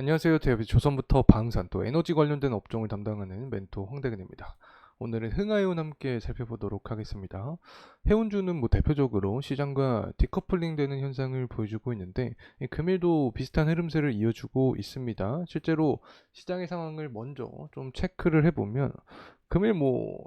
안녕하세요. 대합이 조선부터 방산 또 에너지 관련된 업종을 담당하는 멘토 황대근입니다. 오늘은 흥하해운 함께 살펴보도록 하겠습니다. 해운주는 대표적으로 시장과 디커플링 되는 현상을 보여주고 있는데 이 금일도 비슷한 흐름세를 이어주고 있습니다. 실제로 시장의 상황을 먼저 좀 체크를 해보면 금일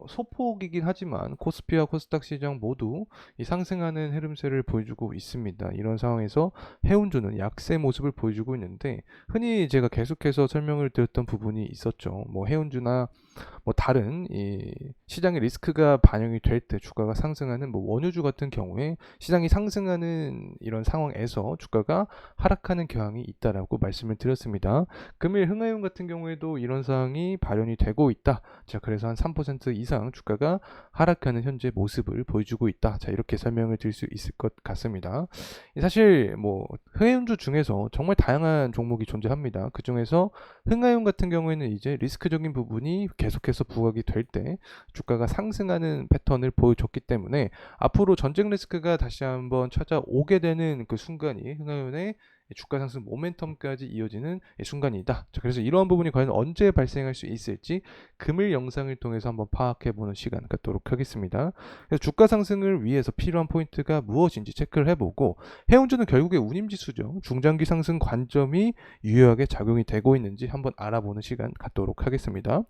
소폭이긴 하지만 코스피와 코스닥 시장 모두 이 상승하는 흐름세를 보여주고 있습니다. 이런 상황에서 해운주는 약세 모습을 보여주고 있는데 흔히 제가 계속해서 설명을 드렸던 부분이 있었죠. 해운주나 다른 이 시장의 리스크가 반영이 될 때 주가가 상승하는 원유주 같은 경우에 시장이 상승하는 이런 상황에서 주가가 하락하는 경향이 있다라고 말씀을 드렸습니다. 금일 흥하해운 같은 경우에도 이런 상황이 발현이 되고 있다. 자, 그래서 한 3% 이상 주가가 하락하는 현재 모습을 보여주고 있다. 자, 이렇게 설명을 드릴 수 있을 것 같습니다. 사실 흥하해운주 중에서 정말 다양한 종목이 존재합니다. 그 중에서 흥하해운 같은 경우에는 이제 리스크적인 부분이 계속해서 부각이 될 때 주가가 상승하는 패턴을 보여줬기 때문에 앞으로 전쟁 리스크가 다시 한번 찾아오게 되는 그 순간이 흥하해운의 주가 상승 모멘텀까지 이어지는 순간이다. 자, 그래서 이러한 부분이 과연 언제 발생할 수 있을지 금일 영상을 통해서 한번 파악해보는 시간 갖도록 하겠습니다. 그래서 주가 상승을 위해서 필요한 포인트가 무엇인지 체크를 해보고 해운주는 결국에 운임지수죠. 중장기 상승 관점이 유효하게 작용이 되고 있는지 한번 알아보는 시간 갖도록 하겠습니다.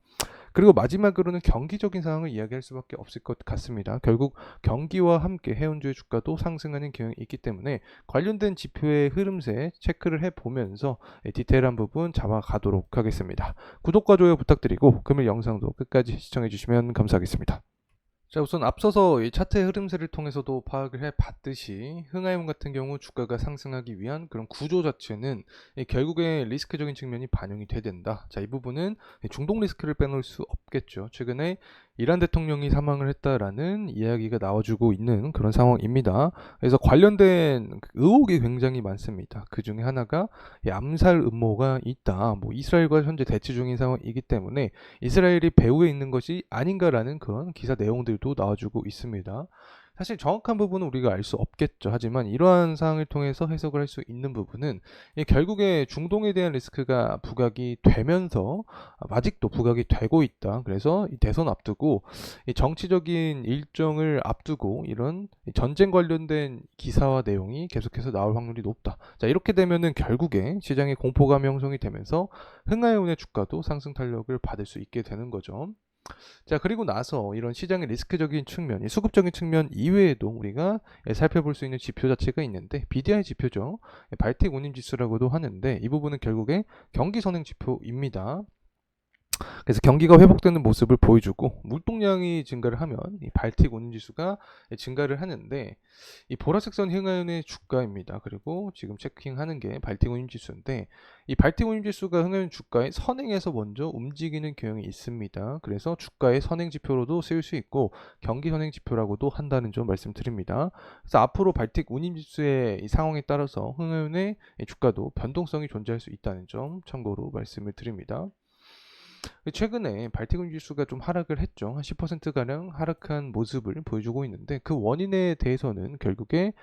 그리고 마지막으로는 경기적인 상황을 이야기할 수밖에 없을 것 같습니다. 결국 경기와 함께 해운주의 주가도 상승하는 경향이 있기 때문에 관련된 지표의 흐름세 체크를 해보면서 디테일한 부분 잡아가도록 하겠습니다. 구독과 좋아요 부탁드리고 금일 영상도 끝까지 시청해주시면 감사하겠습니다. 자, 우선 앞서서 이 차트의 흐름세를 통해서도 파악을 해봤듯이 흥하해운 같은 경우 주가가 상승하기 위한 그런 구조 자체는 결국에 리스크적인 측면이 반영이 돼야 된다. 자, 이 부분은 중동 리스크를 빼놓을 수 없겠죠. 최근에 이란 대통령이 사망을 했다라는 이야기가 나와주고 있는 그런 상황입니다. 그래서 관련된 의혹이 굉장히 많습니다. 그 중에 하나가 암살 음모가 있다. 이스라엘과 현재 대치 중인 상황이기 때문에 이스라엘이 배후에 있는 것이 아닌가라는 그런 기사 내용들도 나와주고 있습니다. 사실 정확한 부분은 우리가 알 수 없겠죠. 하지만 이러한 사항을 통해서 해석을 할 수 있는 부분은 결국에 중동에 대한 리스크가 부각이 되면서 아직도 부각이 되고 있다. 그래서 이 대선 앞두고 이 정치적인 일정을 앞두고 이런 전쟁 관련된 기사와 내용이 계속해서 나올 확률이 높다. 자, 이렇게 되면은 결국에 시장의 공포감 형성이 되면서 흥하해운의 주가도 상승 탄력을 받을 수 있게 되는 거죠. 자, 그리고 나서 이런 시장의 리스크적인 측면, 수급적인 측면 이외에도 우리가 살펴볼 수 있는 지표 자체가 있는데 BDI 지표죠. 발틱 운임지수라고도 하는데 이 부분은 결국에 경기 선행 지표입니다. 그래서 경기가 회복되는 모습을 보여주고 물동량이 증가를 하면 이 발틱 운임지수가 증가를 하는데 이 보라색 선 흥하해운의 주가입니다. 그리고 지금 체킹하는 게 발틱 운임지수인데 이 발틱 운임지수가 흥하해운 주가의 선행에서 먼저 움직이는 경향이 있습니다. 그래서 주가의 선행 지표로도 쓰일 수 있고 경기 선행 지표라고도 한다는 점 말씀드립니다. 그래서 앞으로 발틱 운임지수의 이 상황에 따라서 흥하해운의 주가도 변동성이 존재할 수 있다는 점 참고로 말씀을 드립니다. 최근에 발트금 지수가 좀 하락을 했죠. 한 10%가량 하락한 모습을 보여주고 있는데 그 원인에 대해서는 결국에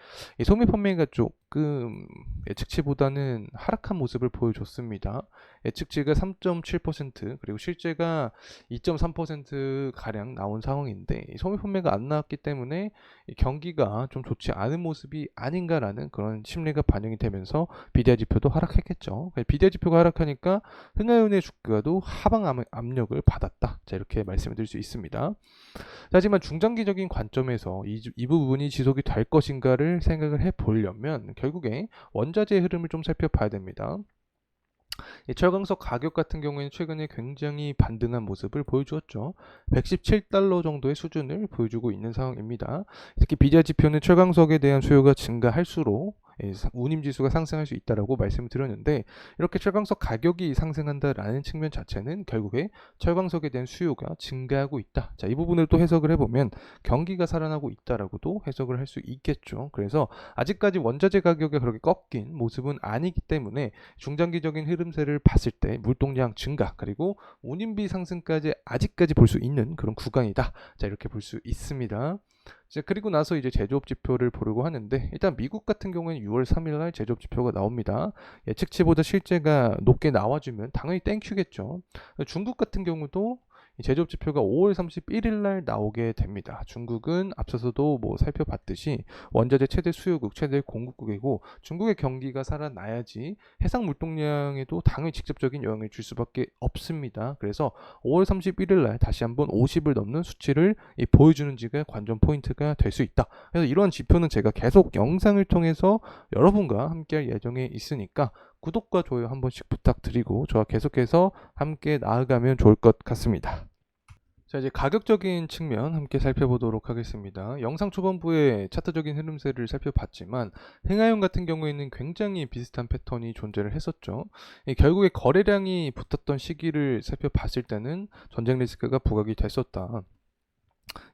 소매 판매가 조금 예측치보다는 하락한 모습을 보여줬습니다. 예측치가 3.7% 그리고 실제가 2.3%가량 나온 상황인데 소매 판매가 안 나왔기 때문에 경기가 좀 좋지 않은 모습이 아닌가라는 그런 심리가 반영이 되면서 비디아 지표도 하락했겠죠. 비디아 지표가 하락하니까 흥하해운의 주가도 하방 압력을 받았다. 자, 이렇게 말씀을 드릴 수 있습니다. 하지만 중장기적인 관점에서 이 부분이 지속이 될 것인가를 생각을 해보려면 결국에 원자재의 흐름을 좀 살펴봐야 됩니다. 철강석 가격 같은 경우에는 최근에 굉장히 반등한 모습을 보여주었죠. 117달러 정도의 수준을 보여주고 있는 상황입니다. 특히 비자 지표는 철강석에 대한 수요가 증가할수록 운임지수가 상승할 수 있다라고 말씀을 드렸는데 이렇게 철강석 가격이 상승한다라는 측면 자체는 결국에 철강석에 대한 수요가 증가하고 있다. 자, 이 부분을 또 해석을 해보면 경기가 살아나고 있다라고도 해석을 할 수 있겠죠. 그래서 아직까지 원자재 가격이 그렇게 꺾인 모습은 아니기 때문에 중장기적인 흐름세를 봤을 때 물동량 증가 그리고 운임비 상승까지 아직까지 볼 수 있는 그런 구간이다. 자, 이렇게 볼 수 있습니다. 이제 그리고 나서 이제 제조업 지표를 보려고 하는데, 일단 미국 같은 경우에는 6월 3일 날 제조업 지표가 나옵니다. 예측치보다 실제가 높게 나와주면 당연히 땡큐겠죠. 중국 같은 경우도 이 제조업 지표가 5월 31일 날 나오게 됩니다. 중국은 앞서서도 뭐 살펴봤듯이 원자재 최대 수요국, 최대 공급국이고, 중국의 경기가 살아나야지 해상 물동량에도 당연히 직접적인 영향을 줄 수밖에 없습니다. 그래서 5월 31일 날 다시 한번 50을 넘는 수치를 보여주는지가 관전 포인트가 될 수 있다. 그래서 이러한 지표는 제가 계속 영상을 통해서 여러분과 함께 할 예정에 있으니까 구독과 좋아요 한 번씩 부탁드리고 저와 계속해서 함께 나아가면 좋을 것 같습니다. 자, 이제 가격적인 측면 함께 살펴보도록 하겠습니다. 영상 초반부에 차트적인 흐름세를 살펴봤지만 행하용 같은 경우에는 굉장히 비슷한 패턴이 존재를 했었죠. 결국에 거래량이 붙었던 시기를 살펴봤을 때는 전쟁 리스크가 부각이 됐었다.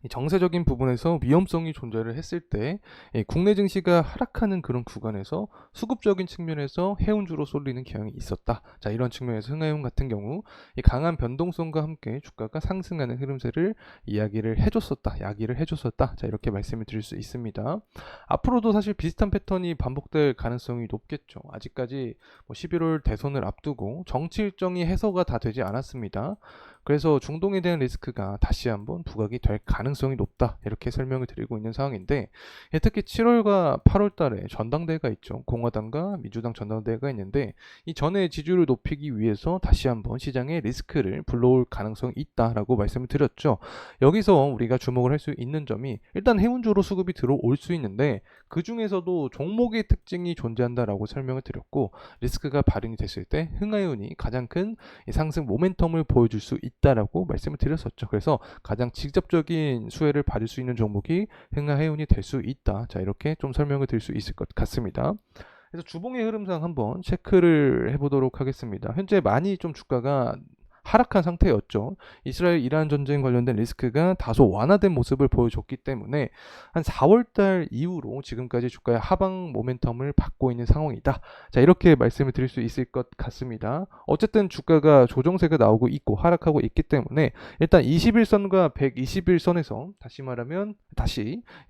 이 정세적인 부분에서 위험성이 존재를 했을 때 국내 증시가 하락하는 그런 구간에서 수급적인 측면에서 해운주로 쏠리는 경향이 있었다. 자, 이런 측면에서 흥하용 같은 경우 이 강한 변동성과 함께 주가가 상승하는 흐름세를 이야기를 해줬었다. 야기를 해줬었다. 자, 이렇게 말씀을 드릴 수 있습니다. 앞으로도 사실 비슷한 패턴이 반복될 가능성이 높겠죠. 아직까지 뭐 11월 대선을 앞두고 정치 일정이 해소가 다 되지 않았습니다. 그래서 중동에 대한 리스크가 다시 한번 부각이 될 가능성이 높다, 이렇게 설명을 드리고 있는 상황인데, 특히 7월과 8월 달에 전당대회가 있죠. 공화당과 민주당 전당대회가 있는데 이 전에 지지율을 높이기 위해서 다시 한번 시장에 리스크를 불러올 가능성이 있다라고 말씀을 드렸죠. 여기서 우리가 주목을 할 수 있는 점이, 일단 해운주로 수급이 들어올 수 있는데 그 중에서도 종목의 특징이 존재한다라고 설명을 드렸고, 리스크가 발현이 됐을 때 흥하해운이 가장 큰 상승 모멘텀을 보여줄 수 있다라고 말씀을 드렸었죠. 그래서 가장 직접적인 수혜를 받을 수 있는 종목이 흥하해운이 될 수 있다. 자, 이렇게 좀 설명을 드릴 수 있을 것 같습니다. 그래서 주봉의 흐름상 한번 체크를 해보도록 하겠습니다. 현재 많이 좀 주가가 하락한 상태였죠. 이스라엘 이란 전쟁 관련된 리스크가 다소 완화된 모습을 보여줬기 때문에 한 4월달 이후로 지금까지 주가의 하방 모멘텀을 받고 있는 상황이다. 자, 이렇게 말씀을 드릴 수 있을 것 같습니다. 어쨌든 주가가 조정세가 나오고 있고 하락하고 있기 때문에 일단 21선과 121선에서 다시 말하면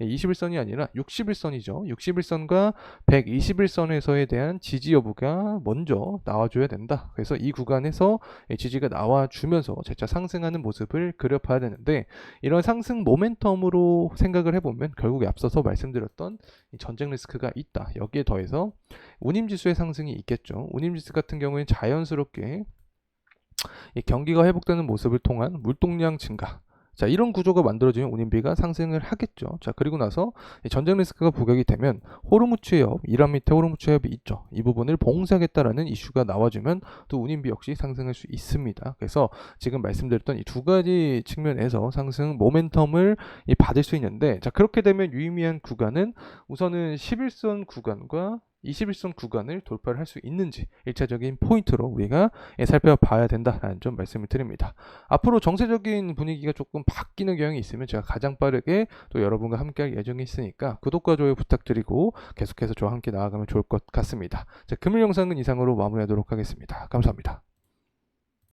21선이 아니라 61선이죠. 61선과 121선에서에 대한 지지 여부가 먼저 나와줘야 된다. 그래서 이 구간에서 지지가 나와주면서 재차 상승하는 모습을 그려봐야 되는데, 이런 상승 모멘텀으로 생각을 해보면 결국에 앞서서 말씀드렸던 이 전쟁 리스크가 있다. 여기에 더해서 운임지수의 상승이 있겠죠. 운임지수 같은 경우에는 자연스럽게 이 경기가 회복되는 모습을 통한 물동량 증가, 자, 이런 구조가 만들어지면 운임비가 상승을 하겠죠. 자, 그리고 나서 전쟁 리스크가 부각이 되면 호르무즈 해협, 이란 밑에 호르무즈 해협이 있죠. 이 부분을 봉쇄하겠다라는 이슈가 나와주면 또 운임비 역시 상승할 수 있습니다. 그래서 지금 말씀드렸던 이 두 가지 측면에서 상승 모멘텀을 받을 수 있는데, 자, 그렇게 되면 유의미한 구간은 우선은 11선 구간과 21선 구간을 돌파를 할 수 있는지 1차적인 포인트로 우리가 살펴봐야 된다라는 점 말씀을 드립니다. 앞으로 정세적인 분위기가 조금 바뀌는 경향이 있으면 제가 가장 빠르게 또 여러분과 함께 할 예정이 있으니까 구독과 좋아요 부탁드리고 계속해서 저와 함께 나아가면 좋을 것 같습니다. 자, 금일 영상은 이상으로 마무리하도록 하겠습니다. 감사합니다.